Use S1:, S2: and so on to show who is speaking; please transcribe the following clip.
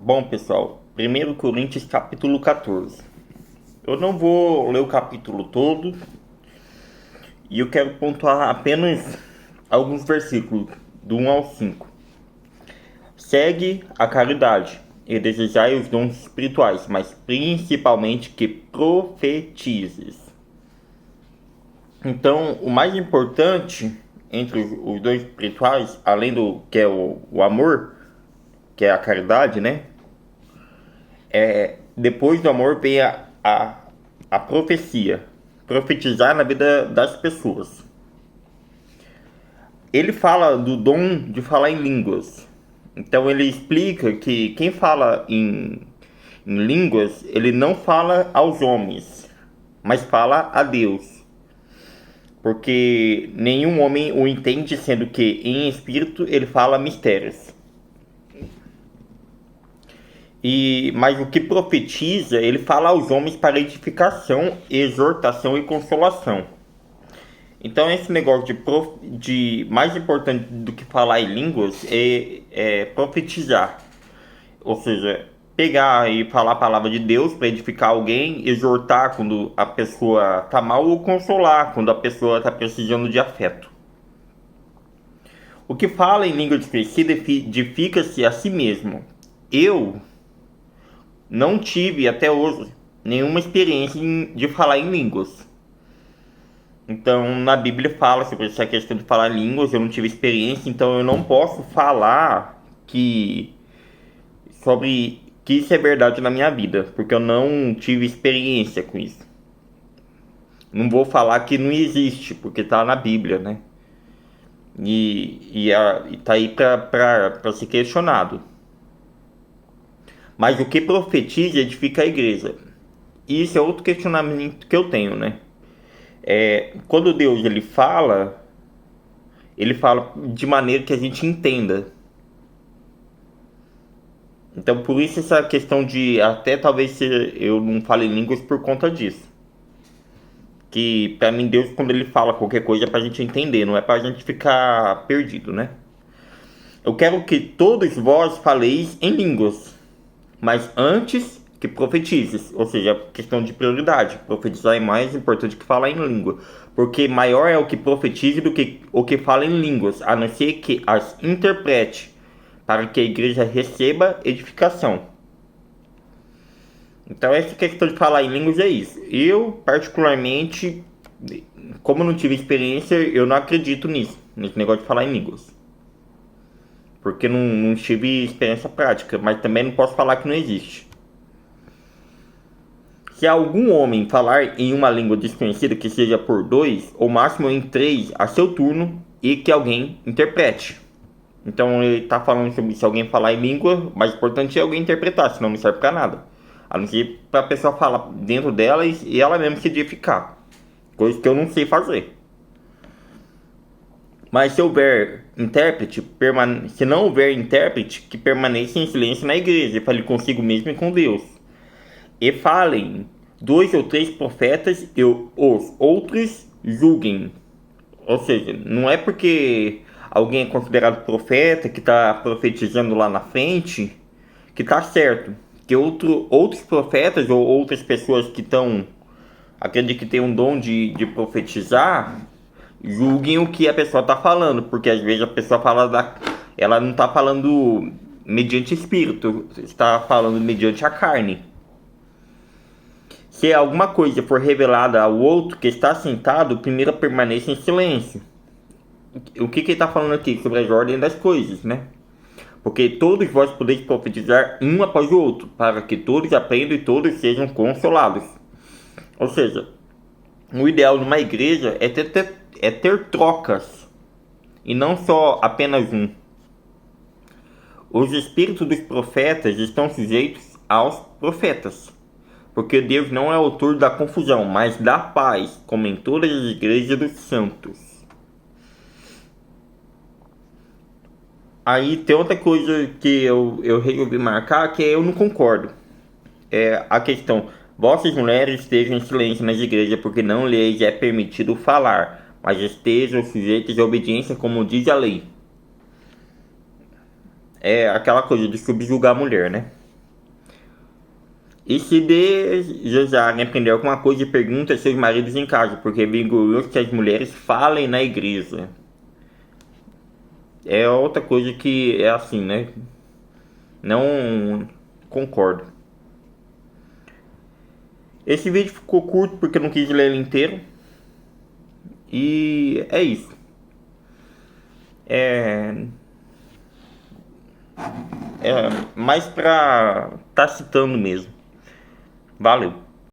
S1: Bom, pessoal, 1 Coríntios capítulo 14. Eu não vou ler o capítulo todo e eu quero pontuar apenas alguns versículos, do 1 ao 5. Segue a caridade e desejai os dons espirituais, mas principalmente que profetizes. Então, o mais importante entre os dons espirituais, além do que é o amor, que é a caridade, né? Depois do amor vem a profecia, profetizar na vida das pessoas. Ele fala do dom de falar em línguas. Então ele explica que quem fala em línguas, ele não fala aos homens, mas fala a Deus. Porque nenhum homem o entende, sendo que em espírito ele fala mistérios. Mas o que profetiza, ele fala aos homens para edificação, exortação e consolação. Então esse negócio de mais importante do que falar em línguas é profetizar. Ou seja, pegar e falar a palavra de Deus para edificar alguém, exortar quando a pessoa está mal ou consolar quando a pessoa está precisando de afeto. O que fala em língua desconhecida edifica-se a si mesmo. Eu não tive até hoje nenhuma experiência de falar em línguas. Então na Bíblia fala sobre essa questão de falar línguas, eu não tive experiência, então eu não posso falar sobre que isso é verdade na minha vida, porque eu não tive experiência com isso. Não vou falar que não existe, porque está na Bíblia, né? E tá aí para ser questionado. Mas o que profetiza edifica a igreja. E isso é outro questionamento que eu tenho, né? Quando Deus ele fala de maneira que a gente entenda. Então por isso essa questão de até talvez eu não fale línguas por conta disso. Que pra mim Deus, quando ele fala qualquer coisa, é pra gente entender, não é pra gente ficar perdido, né? Eu quero que todos vós faleis em línguas, mas antes que profetizes, ou seja, questão de prioridade. Profetizar é mais importante que falar em língua, porque maior é o que profetize do que o que fala em línguas, a não ser que as interprete, para que a igreja receba edificação. Então essa questão de falar em línguas é isso. Eu, particularmente, como não tive experiência, eu não acredito nisso, nesse negócio de falar em línguas. Porque não tive experiência prática, mas também não posso falar que não existe. Se algum homem falar em uma língua desconhecida que seja por 2, ou máximo em 3 a seu turno, e que alguém interprete. Então ele está falando sobre se alguém falar em língua, o mais importante é alguém interpretar, senão não serve para nada. A não ser para a pessoa falar dentro dela e ela mesma se edificar. Coisa que eu não sei fazer. Mas se não houver intérprete, que permaneça em silêncio na igreja, e fale consigo mesmo e com Deus. E falem 2 ou 3 profetas e os outros julguem. Ou seja, não é porque alguém é considerado profeta, que está profetizando lá na frente, que está certo. Que outros profetas ou outras pessoas que acredito que tem um dom de profetizar, julguem o que a pessoa está falando, porque às vezes a pessoa ela não está falando mediante espírito, está falando mediante a carne. Se alguma coisa for revelada ao outro que está sentado, primeiro permaneça em silêncio. O que ele está falando aqui? Sobre as ordens das coisas, né? Porque todos vós podeis profetizar um após o outro, para que todos aprendam e todos sejam consolados. Ou seja, o ideal numa igreja é ter trocas, e não só apenas um. Os espíritos dos profetas estão sujeitos aos profetas, porque Deus não é autor da confusão, mas da paz, como em todas as igrejas dos santos. Aí tem outra coisa que eu resolvi marcar, que eu não concordo. É a questão: vossas mulheres estejam em silêncio nas igrejas, porque não lhes é permitido falar, mas estejam sujeitas à obediência, como diz a lei. É aquela coisa de subjugar a mulher, né? E se desejarem aprender alguma coisa, pergunte a seus maridos em casa, porque é vigoroso que as mulheres falem na igreja. É outra coisa que é assim, né? Não concordo. Esse vídeo ficou curto porque eu não quis ler ele inteiro. E é isso. É mais pra tá citando mesmo. Valeu.